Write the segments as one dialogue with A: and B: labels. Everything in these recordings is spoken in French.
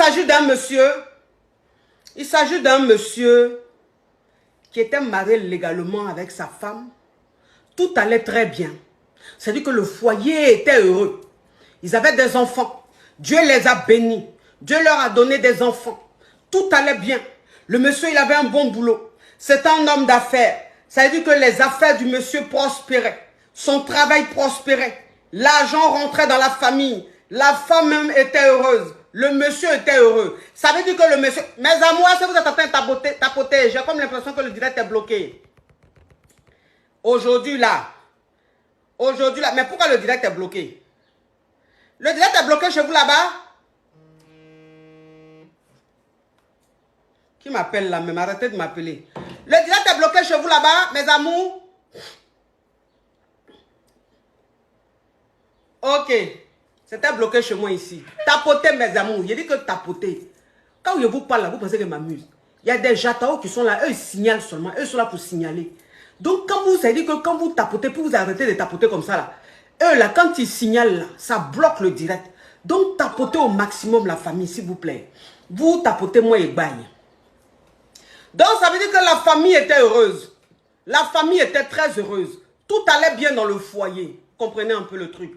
A: s'agit d'un monsieur. Il s'agit d'un monsieur qui était marié légalement avec sa femme. Tout allait très bien. C'est-à-dire que le foyer était heureux. Ils avaient des enfants. Dieu les a bénis. Dieu leur a donné des enfants. Tout allait bien. Le monsieur, il avait un bon boulot. C'est un homme d'affaires. Ça veut dire que les affaires du monsieur prospéraient. Son travail prospérait. L'argent rentrait dans la famille. La femme même était heureuse. Le monsieur était heureux. Ça veut dire que le monsieur... Mes amours, si vous êtes en train de tapoter, j'ai comme l'impression que le direct est bloqué. Aujourd'hui là. Mais pourquoi le direct est bloqué? Le direct est bloqué chez vous là-bas? Qui m'appelle là même? Arrêtez de m'appeler. Le direct est bloqué chez vous là-bas, mes amours? Ok. C'était bloqué chez moi ici. Tapoter, mes amours. J'ai dit que tapoter. Quand je vous parle là, vous pensez que je m'amuse. Il y a des jataos qui sont là. Eux, ils signalent seulement. Eux sont là pour signaler. Donc, quand vous savez que quand vous tapotez, puis vous arrêtez de tapoter comme ça là. Eux là, quand ils signalent là, ça bloque le direct. Donc, tapotez au maximum la famille, s'il vous plaît. Vous tapotez, moi et bagne. Donc, ça veut dire que la famille était heureuse. La famille était très heureuse. Tout allait bien dans le foyer. Comprenez un peu le truc.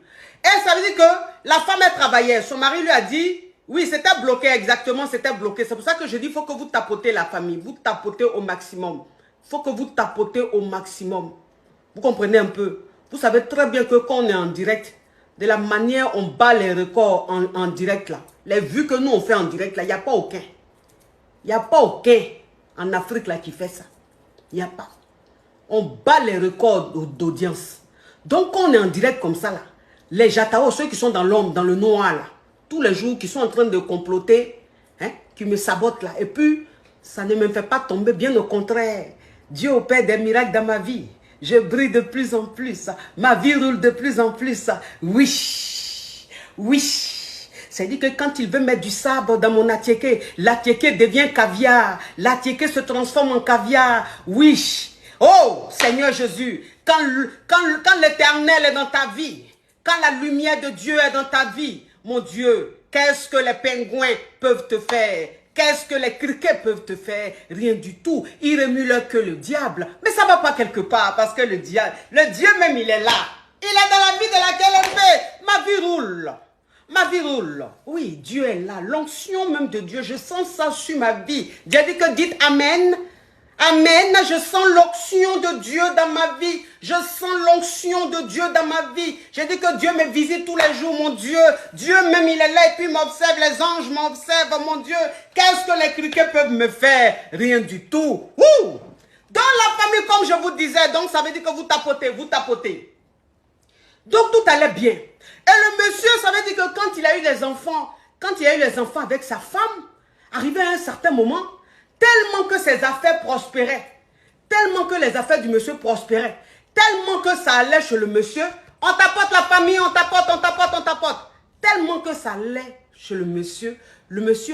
A: Et ça veut dire que la femme, elle travaillait. Son mari lui a dit, oui, c'était bloqué, exactement, c'était bloqué. C'est pour ça que je dis, il faut que vous tapotez la famille. Vous tapotez au maximum. Il faut que vous tapotez au maximum. Vous comprenez un peu? Vous savez très bien que quand on est en direct, de la manière on bat les records en direct là, les vues que nous on fait en direct là, il n'y a pas aucun. Il n'y a pas aucun en Afrique là qui fait ça. Il n'y a pas. On bat les records d'audience. Donc quand on est en direct comme ça là, les jataos, ceux qui sont dans l'ombre, dans le noir là, tous les jours qui sont en train de comploter, hein, qui me sabotent là, et puis ça ne me fait pas tomber, bien au contraire. Dieu opère des miracles dans ma vie. Je brille de plus en plus. Ma vie roule de plus en plus. Oui. Oui. C'est-à-dire que quand il veut mettre du sable dans mon attiéké, l'attiéké devient caviar. L'attiéké se transforme en caviar. Oui. Oh, Seigneur Jésus, quand l'Éternel est dans ta vie, quand la lumière de Dieu est dans ta vie, mon Dieu, qu'est-ce que les pingouins peuvent te faire? Qu'est-ce que les criquets peuvent te faire? Rien du tout. Ils remuent leur queue, le diable. Mais ça ne va pas quelque part parce que le Dieu même, il est là. Il est dans la vie de laquelle elle fait. Ma vie roule. Ma vie roule. Oui, Dieu est là. L'onction même de Dieu, je sens ça sur ma vie. Dieu dit que dites Amen. Amen, je sens l'onction de Dieu dans ma vie. Je sens l'onction de Dieu dans ma vie. J'ai dit que Dieu me visite tous les jours, mon Dieu. Dieu même, il est là et puis m'observe. Les anges m'observent, mon Dieu. Qu'est-ce que les criquets peuvent me faire? Rien du tout. Ouh! Dans la famille, comme je vous disais, donc ça veut dire que vous tapotez, vous tapotez. Donc tout allait bien. Et le monsieur, ça veut dire que quand il a eu les enfants, avec sa femme, arrivé à un certain moment, tellement que ses affaires prospéraient, tellement que les affaires du monsieur prospéraient, tellement que ça allait chez le monsieur, on tapote la famille, on tapote, on tapote, on tapote. Tellement que ça allait chez le monsieur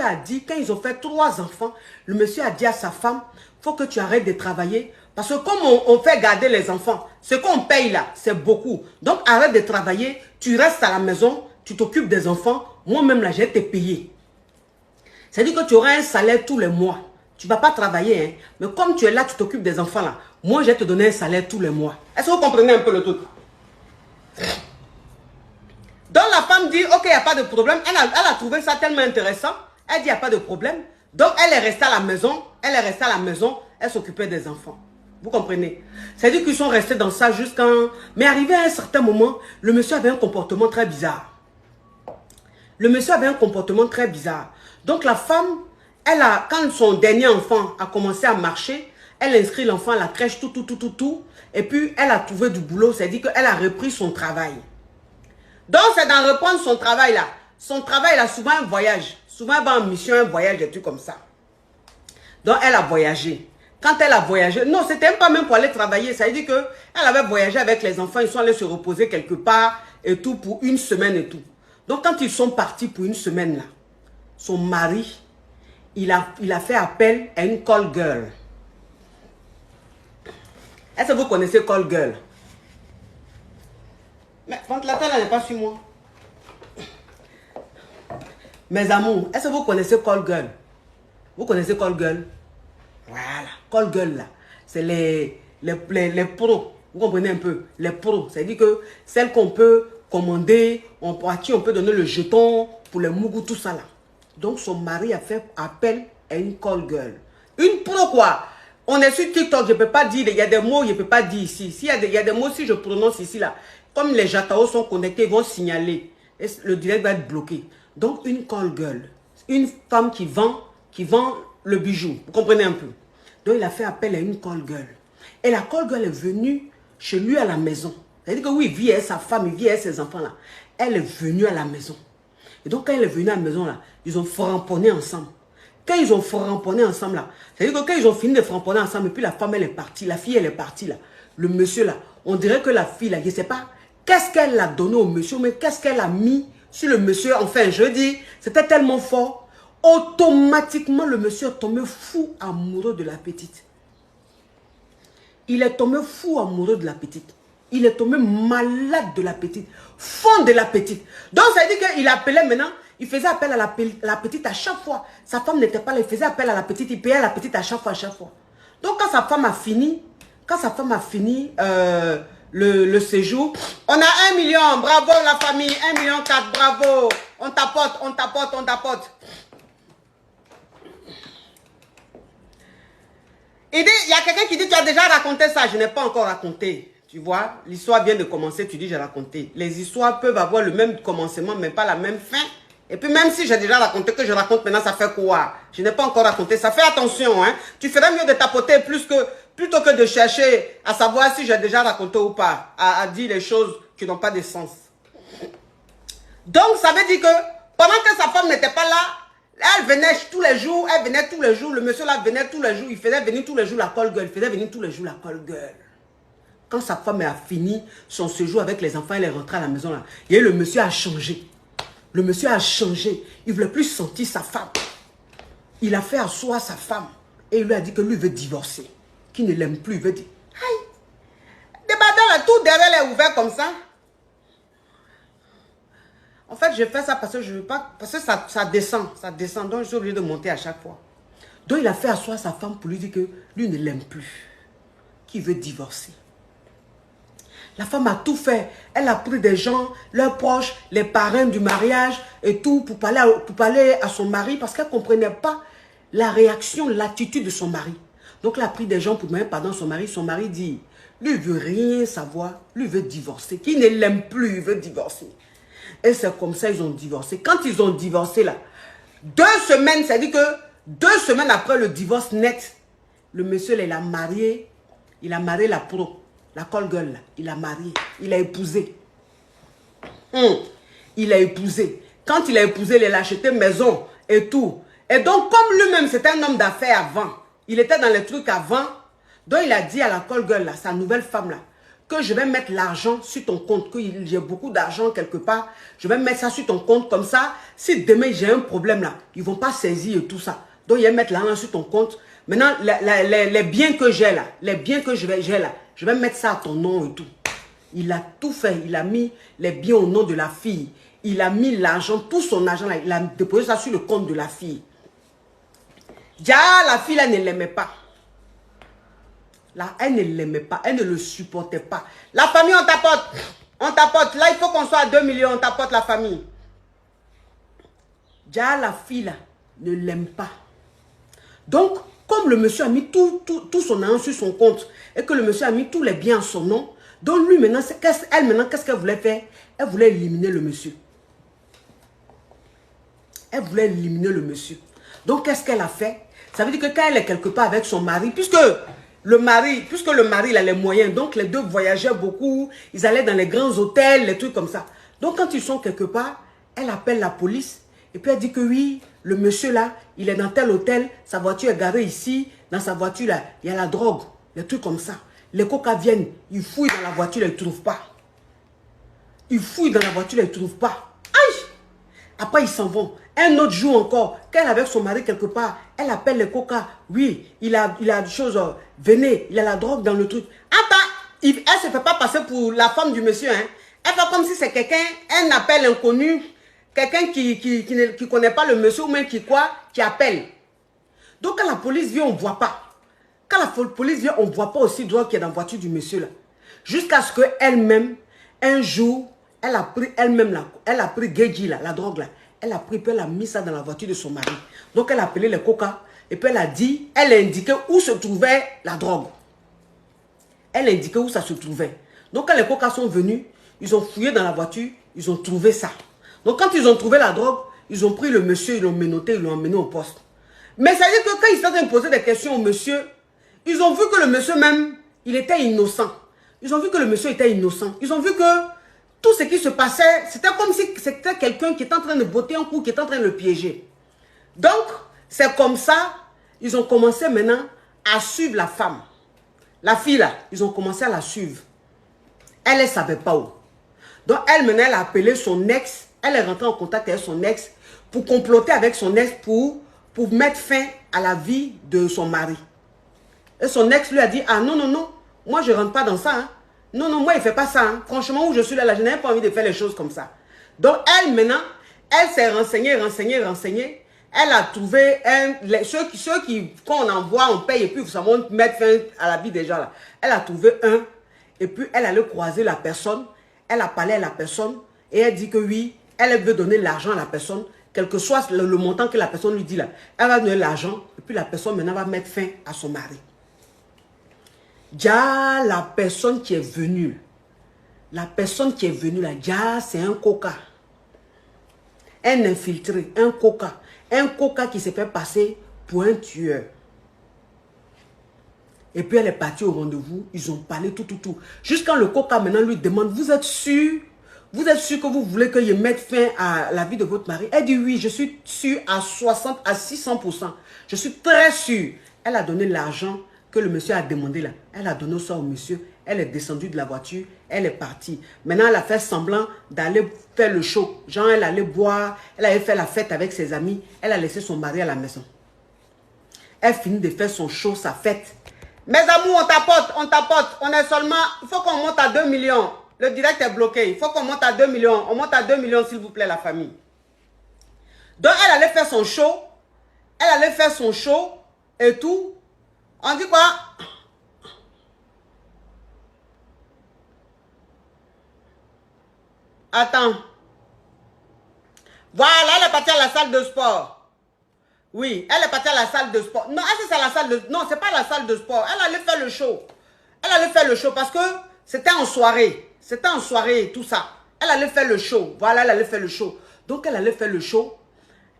A: a dit, quand ils ont fait 3 enfants, le monsieur a dit à sa femme, il faut que tu arrêtes de travailler, parce que comme on fait garder les enfants, ce qu'on paye là, c'est beaucoup. Donc arrête de travailler, tu restes à la maison, tu t'occupes des enfants, moi-même là, je vais te payer. C'est-à-dire que tu auras un salaire tous les mois. Tu ne vas pas travailler, hein. Mais comme tu es là, tu t'occupes des enfants là. Moi, je vais te donner un salaire tous les mois. Est-ce que vous comprenez un peu le truc? Donc la femme dit, ok, il n'y a pas de problème. Elle a trouvé ça tellement intéressant. Elle dit, il n'y a pas de problème. Donc elle est restée à la maison. Elle s'occupait des enfants. Vous comprenez? C'est-à-dire qu'ils sont restés dans ça jusqu'à... Mais arrivé à un certain moment, le monsieur avait un comportement très bizarre. Donc la femme... quand son dernier enfant a commencé à marcher, elle inscrit l'enfant à la crèche, tout. Et puis, elle a trouvé du boulot, c'est-à-dire qu'elle a repris son travail. Donc, c'est d'en reprendre son travail là. Son travail, il a souvent un voyage. Souvent, elle va en mission, un voyage, des trucs comme ça. Donc, elle a voyagé. Quand elle a voyagé, non, c'était même pas même pour aller travailler. Ça veut dire qu'elle avait voyagé avec les enfants, ils sont allés se reposer quelque part et tout pour une semaine et tout. Donc, quand ils sont partis pour une semaine là, son mari... Il a fait appel à une call girl. Est-ce que vous connaissez call girl? Mais ventilateur là n'est pas sur moi. Mes amours, est-ce que vous connaissez Call Girl? Vous connaissez Call Girl? Voilà, Call Girl là. C'est les pros. Vous comprenez un peu? Les pros. C'est-à-dire que celles qu'on peut commander, à qui on peut donner le jeton pour les mougous, tout ça là. Donc son mari a fait appel à une Call Girl. Une pro quoi? On est sur TikTok, je ne peux pas dire, il y a des mots, je ne peux pas dire ici. Il y a des mots, si je prononce ici là, comme les Jatao sont connectés, ils vont signaler. Et le direct va être bloqué. Donc une Call Girl, une femme qui vend le bijou. Vous comprenez un peu? Donc il a fait appel à une Call Girl. Et la Call Girl est venue chez lui à la maison. C'est-à-dire que oui, il vit avec sa femme, il vit avec ses enfants là. Elle est venue à la maison. Et donc quand elle est venue à la maison là, ils ont framponné ensemble. Quand ils ont framponné ensemble là, c'est-à-dire que quand ils ont fini de framponner ensemble, et puis la femme elle est partie, la fille elle est partie là, le monsieur là, on dirait que la fille là, je ne sais pas, qu'est-ce qu'elle a donné au monsieur, mais qu'est-ce qu'elle a mis sur le monsieur, enfin je dis, c'était tellement fort, automatiquement le monsieur est tombé fou amoureux de la petite. Il est tombé fou amoureux de la petite. Il est tombé malade de la petite, fond de la petite. Donc ça veut dire qu'il appelait maintenant, il faisait appel à la petite à chaque fois. Sa femme n'était pas là, il faisait appel à la petite, il payait à la petite à chaque fois, Donc quand sa femme a fini, le séjour, on a 1 million, bravo la famille, 1,4 million, bravo. On tapote, on tapote, on tapote. Il dit, il y a quelqu'un qui dit, tu as déjà raconté ça, je n'ai pas encore raconté. Tu vois, l'histoire vient de commencer, tu dis, j'ai raconté. Les histoires peuvent avoir le même commencement, mais pas la même fin. Et puis même si j'ai déjà raconté, que je raconte maintenant, ça fait quoi? Je n'ai pas encore raconté, ça fait attention. Hein? Tu ferais mieux de tapoter plutôt que de chercher à savoir si j'ai déjà raconté ou pas, à dire les choses qui n'ont pas de sens. Donc ça veut dire que pendant que sa femme n'était pas là, elle venait tous les jours, le monsieur là venait tous les jours, il faisait venir tous les jours la Call Girl, Quand sa femme a fini son séjour avec les enfants, elle est rentrée à la maison là. Et le monsieur a changé. Le monsieur a changé. Il ne voulait plus sentir sa femme. Il a fait asseoir sa femme. Et il lui a dit que lui veut divorcer. Qu'il ne l'aime plus. Il veut dire, aïe, des badins là, tout derrière est ouvert comme ça. En fait, je fais ça parce que je veux pas, parce que ça descend, donc je suis obligé de monter à chaque fois. Donc il a fait asseoir sa femme pour lui dire que lui ne l'aime plus, qu'il veut divorcer. La femme a tout fait. Elle a pris des gens, leurs proches, les parrains du mariage et tout pour parler à son mari parce qu'elle ne comprenait pas la réaction, l'attitude de son mari. Donc elle a pris des gens pour demander pardon à son mari. Son mari dit, lui il veut rien savoir, lui il veut divorcer. Qui ne l'aime plus, il veut divorcer. Et c'est comme ça ils ont divorcé. Quand ils ont divorcé là, 2 semaines, ça dit que 2 semaines après le divorce net, le monsieur là, il a marié la pro. La Call Girl, il a marié, il a épousé. Il a épousé. Quand il a épousé, il a acheté maison et tout. Et donc, comme lui-même, c'était un homme d'affaires avant, il était dans les trucs avant, donc il a dit à la Call Girl, là, sa nouvelle femme, là, que je vais mettre l'argent sur ton compte, que j'ai beaucoup d'argent quelque part, je vais mettre ça sur ton compte, comme ça, si demain j'ai un problème, là, ils ne vont pas saisir et tout ça. Donc, il va mettre l'argent sur ton compte. Maintenant, les biens que j'ai là, je vais mettre ça à ton nom et tout. Il a tout fait. Il a mis les biens au nom de la fille. Il a mis l'argent, tout son argent là, il a déposé ça sur le compte de la fille. Déjà, la fille là ne l'aimait pas. Là, elle ne l'aimait pas. Elle ne le supportait pas. La famille, on tapote. On tapote. Là, il faut qu'on soit à 2 millions. On tapote la famille. Déjà, la fille là ne l'aime pas. Donc, comme le monsieur a mis tout son argent sur son compte et que le monsieur a mis tous les biens à son nom, donc lui maintenant, qu'est-ce qu'elle voulait faire? Elle voulait éliminer le monsieur. Elle voulait éliminer le monsieur. Donc qu'est-ce qu'elle a fait? Ça veut dire que quand elle est quelque part avec son mari, puisque le mari il a les moyens, donc les deux voyageaient beaucoup, ils allaient dans les grands hôtels, les trucs comme ça. Donc quand ils sont quelque part, elle appelle la police et puis elle dit que oui, le monsieur là, il est dans tel hôtel, sa voiture est garée ici, dans sa voiture là, il y a la drogue, les trucs comme ça. Les coca viennent, ils fouillent dans la voiture, ils ne trouvent pas. Ils fouillent dans la voiture, ils ne trouvent pas. Aïe! Après, ils s'en vont. Un autre jour encore, quand elle est avec son mari quelque part, elle appelle les coca. Oui, il a des choses, venez, il a la drogue dans le truc. Attends, elle ne se fait pas passer pour la femme du monsieur. Hein. Elle fait comme si c'est quelqu'un, un appel inconnu. quelqu'un qui ne connaît pas le monsieur ou même qui appelle. Donc quand la police vient, on ne voit pas. Quand la police vient, on ne voit pas aussi drogue qui est dans la voiture du monsieur là. Jusqu'à ce qu'elle-même, un jour, elle a pris elle-même, elle a pris Geji là, la drogue là. Elle a pris, puis elle a mis ça dans la voiture de son mari. Donc elle a appelé les coca et puis elle a dit, elle a indiqué où se trouvait la drogue. Elle a indiqué où ça se trouvait. Donc quand les coca sont venus, ils ont fouillé dans la voiture, ils ont trouvé ça. Donc quand ils ont trouvé la drogue, ils ont pris le monsieur, ils l'ont menotté, ils l'ont emmené au poste. Mais ça veut dire que quand ils sont en train de poser des questions au monsieur, ils ont vu que le monsieur même, il était innocent. Ils ont vu que le monsieur était innocent. Ils ont vu que tout ce qui se passait, c'était comme si c'était quelqu'un qui était en train de botter un coup, qui était en train de le piéger. Donc, c'est comme ça, ils ont commencé maintenant à suivre la femme. La fille là, ils ont commencé à la suivre. Elle ne savait pas où. Donc, elle maintenant, elle a appelé son ex. Elle est rentrée en contact avec son ex pour comploter avec son ex pour mettre fin à la vie de son mari. Et son ex lui a dit, ah non, non, non, moi je ne rentre pas dans ça. Hein. Non, non, moi il ne fait pas ça. Hein. Franchement, où je suis là, je n'ai pas envie de faire les choses comme ça. Donc elle maintenant, elle s'est renseignée. Elle a trouvé ceux qui, quand on envoie, on paye et puis ça va mettre fin à la vie des gens là. Elle a trouvé un et puis elle allait croiser la personne. Elle a parlé à la personne et elle dit que oui, elle veut donner l'argent à la personne. Quel que soit le montant que la personne lui dit là, elle va donner l'argent et puis la personne maintenant va mettre fin à son mari. Déjà, la personne qui est venue là, déjà, c'est un coca. Un infiltré, un coca qui s'est fait passer pour un tueur. Et puis elle est partie au rendez-vous, ils ont parlé tout. Jusqu'à le coca maintenant lui demande, vous êtes sûr que vous voulez que je mette fin à la vie de votre mari? Elle dit oui, je suis sûre à 60 à 600%. Je suis très sûre. Elle a donné l'argent que le monsieur a demandé là. Elle a donné ça au monsieur. Elle est descendue de la voiture. Elle est partie. Maintenant, elle a fait semblant d'aller faire le show. Genre, elle allait boire. Elle allait faire la fête avec ses amis. Elle a laissé son mari à la maison. Elle finit de faire son show, sa fête. Mes amours, on tapote. On est seulement... Il faut qu'on monte à 2 millions. Le direct est bloqué. Il faut qu'on monte à 2 millions. On monte à 2 millions, s'il vous plaît, la famille. Donc, elle allait faire son show. Et tout. On dit quoi? Attends. Voilà, elle est partie à la salle de sport. Oui, elle est partie à la salle de sport. Non, c'est la salle de... Non, c'est pas la salle de sport. Elle allait faire le show. Parce que c'était en soirée. Tout ça. Elle allait faire le show. Voilà, elle allait faire le show. Donc, elle allait faire le show.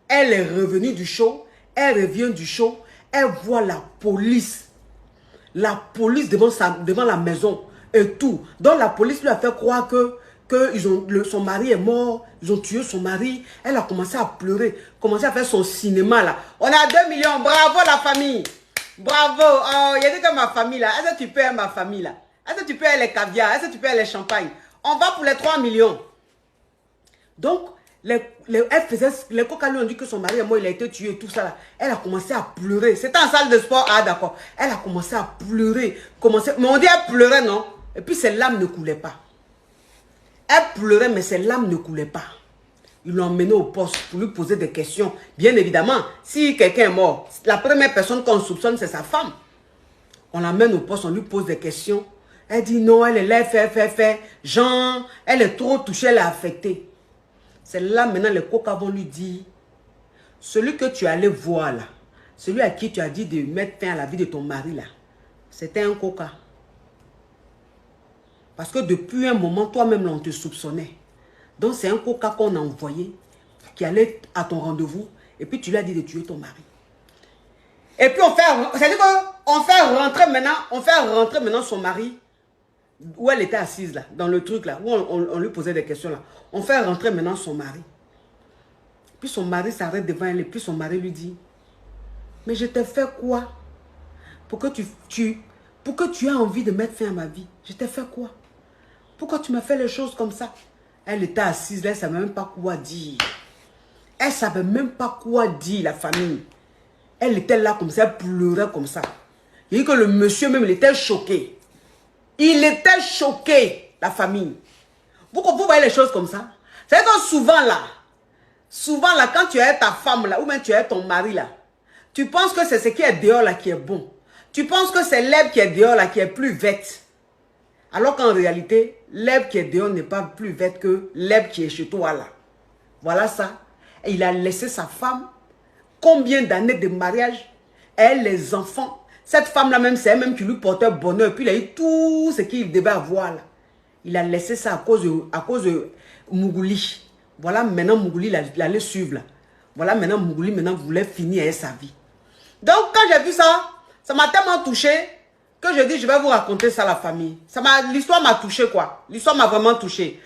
A: Elle est revenue du show. Elle revient du show. Elle voit la police. La police devant la maison et tout. Donc la police lui a fait croire que son mari est mort. Ils ont tué son mari. Elle a commencé à pleurer. Commencé à faire son cinéma là. On a 2 millions. Bravo la famille. Bravo. Oh, il y a dit que ma famille là. Est-ce que tu peux ma famille là? Est-ce que tu peux les caviar? Est-ce que tu peux les champagnes? On va pour les 3 millions. Donc, les coca lui ont dit que son mari est mort, il a été tué, tout ça là. Elle a commencé à pleurer. C'était en salle de sport, ah d'accord. Elle a commencé à pleurer. Mais on dit elle pleurait, non? Et puis ses larmes ne coulaient pas. Elle pleurait, mais ses larmes ne coulaient pas. Ils l'ont emmené au poste pour lui poser des questions. Bien évidemment, si quelqu'un est mort, la première personne qu'on soupçonne, c'est sa femme. On l'emmène au poste, on lui pose des questions. Elle dit non, elle est là, fait. Jean, elle est trop touchée, elle est affectée. C'est là maintenant les coca vont lui dire, celui que tu allais voir là, celui à qui tu as dit de mettre fin à la vie de ton mari là, c'était un coca. Parce que depuis un moment, toi-même on te soupçonnait. Donc c'est un coca qu'on a envoyé, qui allait à ton rendez-vous, et puis tu lui as dit de tuer ton mari. Et puis c'est-à-dire qu'on fait rentrer maintenant son mari, où elle était assise là, dans le truc là, où on lui posait des questions là. On fait rentrer maintenant son mari. Puis son mari s'arrête devant elle et puis son mari lui dit, mais je t'ai fait quoi? Pour que tu aies envie de mettre fin à ma vie. Je t'ai fait quoi? Pourquoi tu m'as fait les choses comme ça? Elle était assise là, elle ne savait même pas quoi dire. Elle ne savait même pas quoi dire, la famille. Elle était là comme ça, elle pleurait comme ça. Il dit que le monsieur même, il était choqué. Il était choqué, la famille. Vous voyez les choses comme ça? C'est que souvent là, Souvent, là, quand tu es ta femme, là, ou même tu es ton mari, là, tu penses que c'est ce qui est dehors, là, qui est bon. Tu penses que c'est l'herbe qui est dehors, là, qui est plus verte. Alors qu'en réalité, l'herbe qui est dehors n'est pas plus verte que l'herbe qui est chez toi, là. Voilà ça. Et il a laissé sa femme. Combien d'années de mariage? Elle, les enfants. Cette femme-là, même, c'est elle-même qui lui portait bonheur. Puis il a eu tout ce qu'il devait avoir, là. Il a laissé ça à cause de Mougouli. Voilà, maintenant, Mougouli, il allait suivre, là. Voilà, maintenant, Mougouli, maintenant, voulait finir avec sa vie. Donc, quand j'ai vu ça, ça m'a tellement touché que je dis, je vais vous raconter ça à la famille. L'histoire m'a touché, quoi. L'histoire m'a vraiment touché.